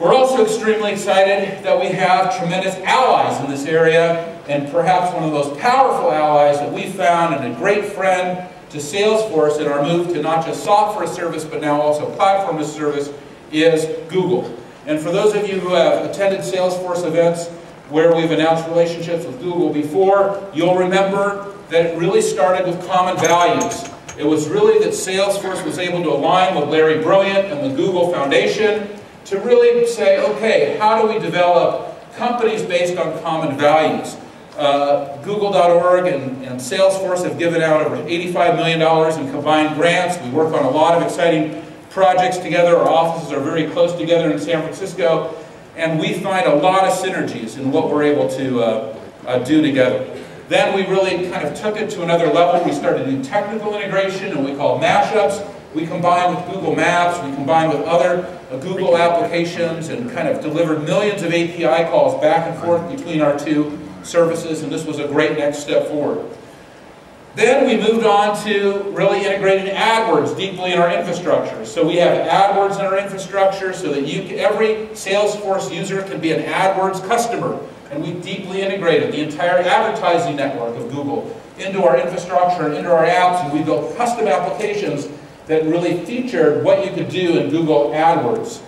We're also extremely excited that we have tremendous allies in this area, and perhaps one of the most powerful allies that we found and a great friend to Salesforce in our move to not just software as a service but now also platform as a service is Google. And for those of you who have attended Salesforce events where we've announced relationships with Google before, you'll remember that it really started with common values. It was really that Salesforce was able to align with Larry Brilliant and the Google Foundation to really say, okay, how do we develop companies based on common values? Google.org and Salesforce have given out over $85 million in combined grants. We work on a lot of exciting projects together. Our offices are very close together in San Francisco, and we find a lot of synergies in what we're able to do together. Then we really kind of took it to another level. We started to do technical integration, and we call mashups. We combined with Google Maps, we combined with other Google applications, and kind of delivered millions of API calls back and forth between our two services, and this was a great next step forward. Then we moved on to really integrating AdWords deeply in our infrastructure. So we have AdWords in our infrastructure so that every Salesforce user can be an AdWords customer. And we deeply integrated the entire advertising network of Google into our infrastructure and into our apps, and we built custom applications that really featured what you could do in Google AdWords.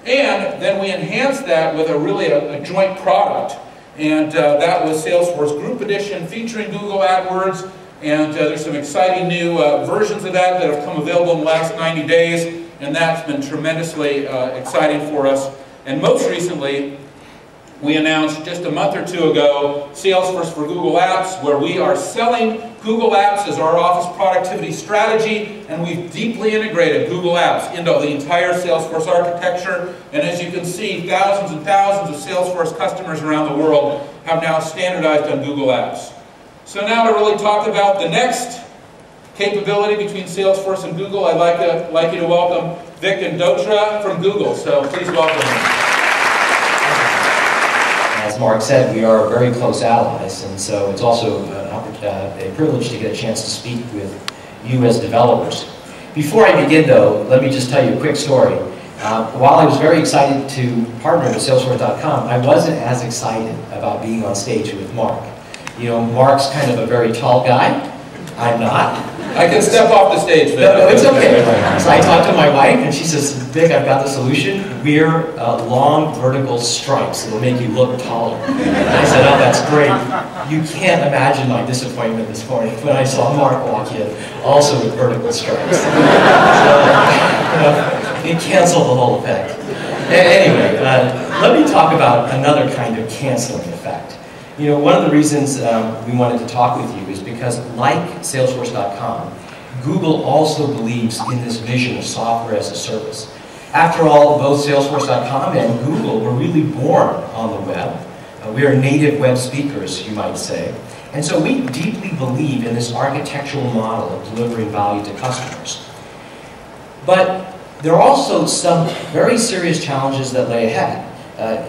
And then we enhanced that with a joint product, and that was Salesforce Group Edition featuring Google AdWords, and there's some exciting new versions of that have come available in the last 90 days, and that's been tremendously exciting for us. And most recently, we announced just a month or two ago Salesforce for Google Apps, where we are selling Google Apps as our office productivity strategy, and we've deeply integrated Google Apps into the entire Salesforce architecture. And as you can see, thousands and thousands of Salesforce customers around the world have now standardized on Google Apps. So now to really talk about the next capability between Salesforce and Google, I'd like you to welcome Vic Gundotra from Google. So please welcome him. As Mark said, we are very close allies, and so it's also a privilege to get a chance to speak with you as developers. Before I begin, though, let me just tell you a quick story. While I was very excited to partner with Salesforce.com, I wasn't as excited about being on stage with Mark. You know, Mark's kind of a very tall guy. I'm not. I can step off the stage, Vic. No, it's okay. So I talked to my wife, and she says, Vic, I've got the solution. Wear long vertical stripes. It'll make you look taller. And I said, oh, that's great. You can't imagine my disappointment this morning when I saw Mark walk in, also with vertical stripes. So, it canceled the whole effect. Anyway, let me talk about another kind of canceling effect. You know, one of the reasons we wanted to talk with you is because, like Salesforce.com, Google also believes in this vision of software as a service. After all, both Salesforce.com and Google were really born on the web. We are native web speakers, you might say. And so we deeply believe in this architectural model of delivering value to customers. But there are also some very serious challenges that lay ahead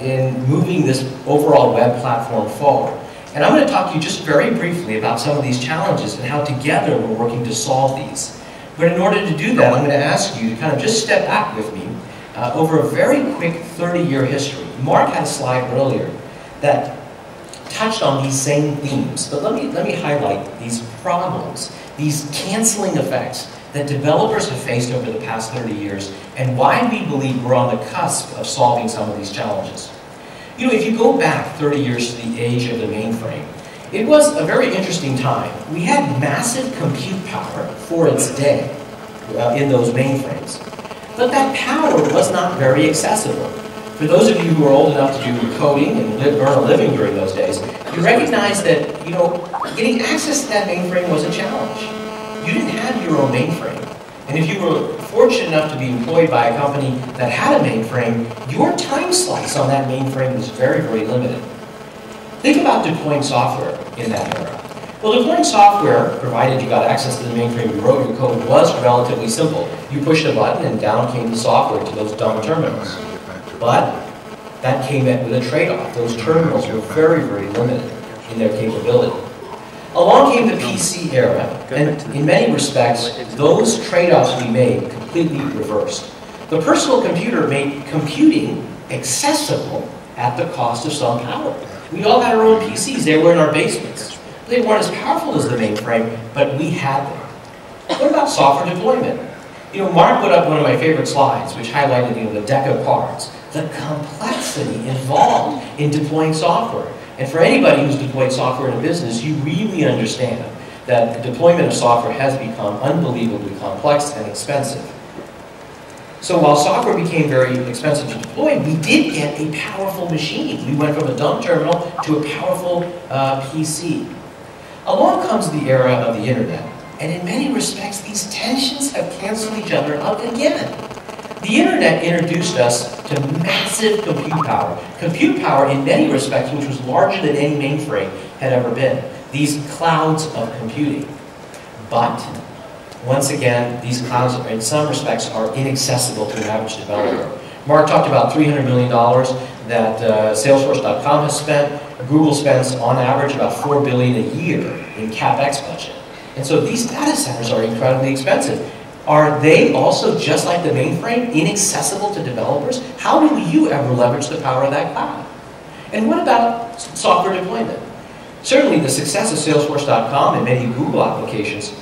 in moving this overall web platform forward. And I'm going to talk to you just very briefly about some of these challenges and how together we're working to solve these. But in order to do that, I'm going to ask you to kind of just step back with me over a very quick 30-year history. Mark had a slide earlier that touched on these same themes, but let me highlight these problems, these canceling effects that developers have faced over the past 30 years, and why we believe we're on the cusp of solving some of these challenges. You know, if you go back 30 years to the age of the mainframe, it was a very interesting time. We had massive compute power for its day in those mainframes, but that power was not very accessible. For those of you who are old enough to do coding and earn a living during those days, you recognize that, you know, getting access to that mainframe was a challenge. You didn't have your own mainframe. And if you were fortunate enough to be employed by a company that had a mainframe, your time slice on that mainframe was very, very limited. Think about deploying software in that era. Well, deploying software, provided you got access to the mainframe, you wrote your code, was relatively simple. You pushed a button and down came the software to those dumb terminals. But that came with a trade-off. Those terminals were very, very limited in their capability. Along came the PC era, and in many respects, those trade-offs we made completely reversed. The personal computer made computing accessible at the cost of some power. We all had our own PCs. They were in our basements. They weren't as powerful as the mainframe, but we had them. What about software deployment? Mark put up one of my favorite slides, which highlighted, the deck of cards, the complexity involved in deploying software. And for anybody who's deployed software in a business, you really understand that the deployment of software has become unbelievably complex and expensive. So while software became very expensive to deploy, we did get a powerful machine. We went from a dumb terminal to a powerful PC. Along comes the era of the internet, and in many respects, these tensions have canceled each other out again. The internet introduced us to massive compute power. Compute power, in many respects, which was larger than any mainframe had ever been. These clouds of computing. But, once again, these clouds, in some respects, are inaccessible to an average developer. Mark talked about $300 million that Salesforce.com has spent. Google spends, on average, about $4 billion a year in CapEx budget. And so these data centers are incredibly expensive. Are they also, just like the mainframe, inaccessible to developers? How will you ever leverage the power of that cloud? And what about software deployment? Certainly the success of Salesforce.com and many Google applications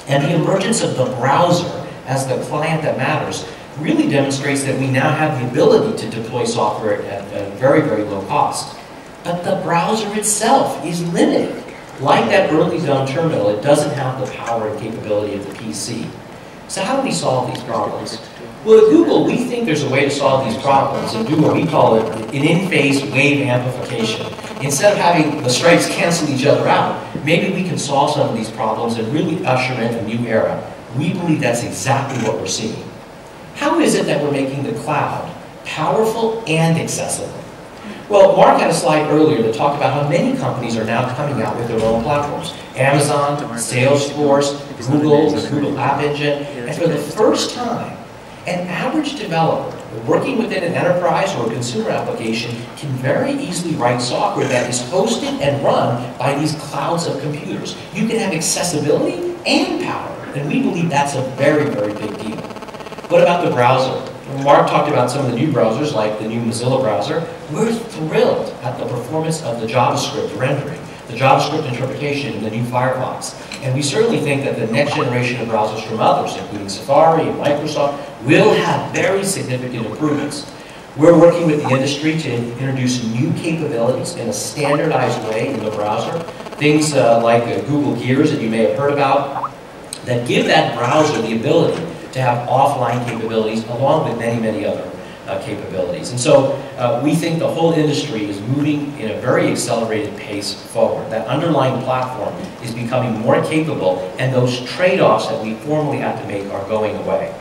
and the emergence of the browser as the client that matters really demonstrates that we now have the ability to deploy software at a very, very low cost. But the browser itself is limited. Like that early dumb terminal, it doesn't have the power and capability of the PC. So how do we solve these problems? Well, at Google, we think there's a way to solve these problems and do what we call it an in-phase wave amplification. Instead of having the stripes cancel each other out, maybe we can solve some of these problems and really usher in a new era. We believe that's exactly what we're seeing. How is it that we're making the cloud powerful and accessible? Well, Mark had a slide earlier that talked about how many companies are now coming out with their own platforms. Amazon, Salesforce, Google, the Google App Engine, and for the first time, an average developer working within an enterprise or a consumer application can very easily write software that is hosted and run by these clouds of computers. You can have accessibility and power, and we believe that's a very, very big deal. What about the browser? Mark talked about some of the new browsers, like the new Mozilla browser. We're thrilled at the performance of the JavaScript rendering, the JavaScript interpretation in the new Firefox. And we certainly think that the next generation of browsers from others, including Safari and Microsoft, will have very significant improvements. We're working with the industry to introduce new capabilities in a standardized way in the browser. Things like Google Gears that you may have heard about that give that browser the ability to have offline capabilities along with many, many other capabilities. And so we think the whole industry is moving in a very accelerated pace forward. That underlying platform is becoming more capable, and those trade-offs that we formerly had to make are going away.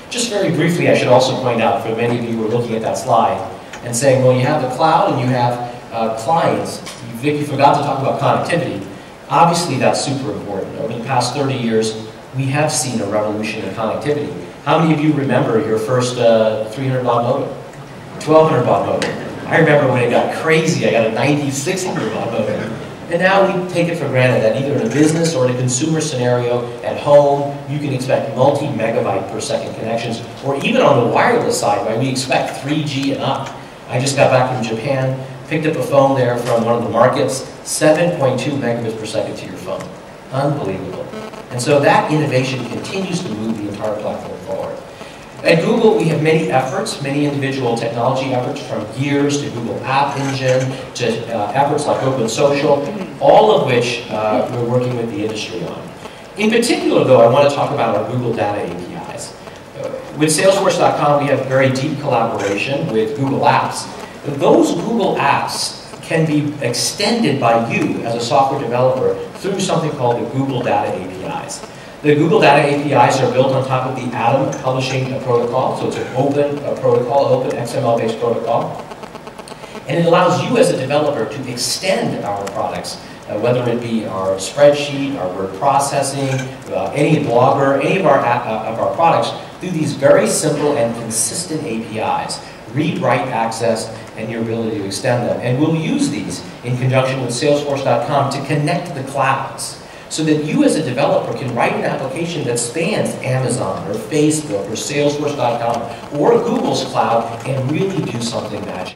Just very briefly, I should also point out, for many of you who are looking at that slide and saying, well, you have the cloud and you have clients. Vic, you forgot to talk about connectivity. Obviously, that's super important. Over the past 30 years, we have seen a revolution in connectivity. How many of you remember your first 300 baud modem? 1200 baud modem. I remember when it got crazy, I got a 9600 baud modem. And now we take it for granted that either in a business or in a consumer scenario at home, you can expect multi-megabyte per second connections, or even on the wireless side, right, we expect 3G and up. I just got back from Japan, picked up a phone there from one of the markets, 7.2 megabits per second to your phone. Unbelievable. And so that innovation continues to move the entire platform forward. At Google, we have many efforts, many individual technology efforts, from Gears to Google App Engine to efforts like Open Social, all of which we're working with the industry on. In particular, though, I want to talk about our Google Data APIs. With Salesforce.com, we have very deep collaboration with Google Apps. Those Google Apps can be extended by you as a software developer through something called the Google Data APIs. The Google Data APIs are built on top of the Atom publishing protocol, so it's an open protocol, open XML-based protocol. And it allows you as a developer to extend our products, whether it be our spreadsheet, our word processing, any blogger, any of our products, through these very simple and consistent APIs. Read, write, access, and your ability to extend them. And we'll use these in conjunction with Salesforce.com to connect the clouds. so that you as a developer can write an application that spans Amazon or Facebook or Salesforce.com or Google's cloud and really do something magical.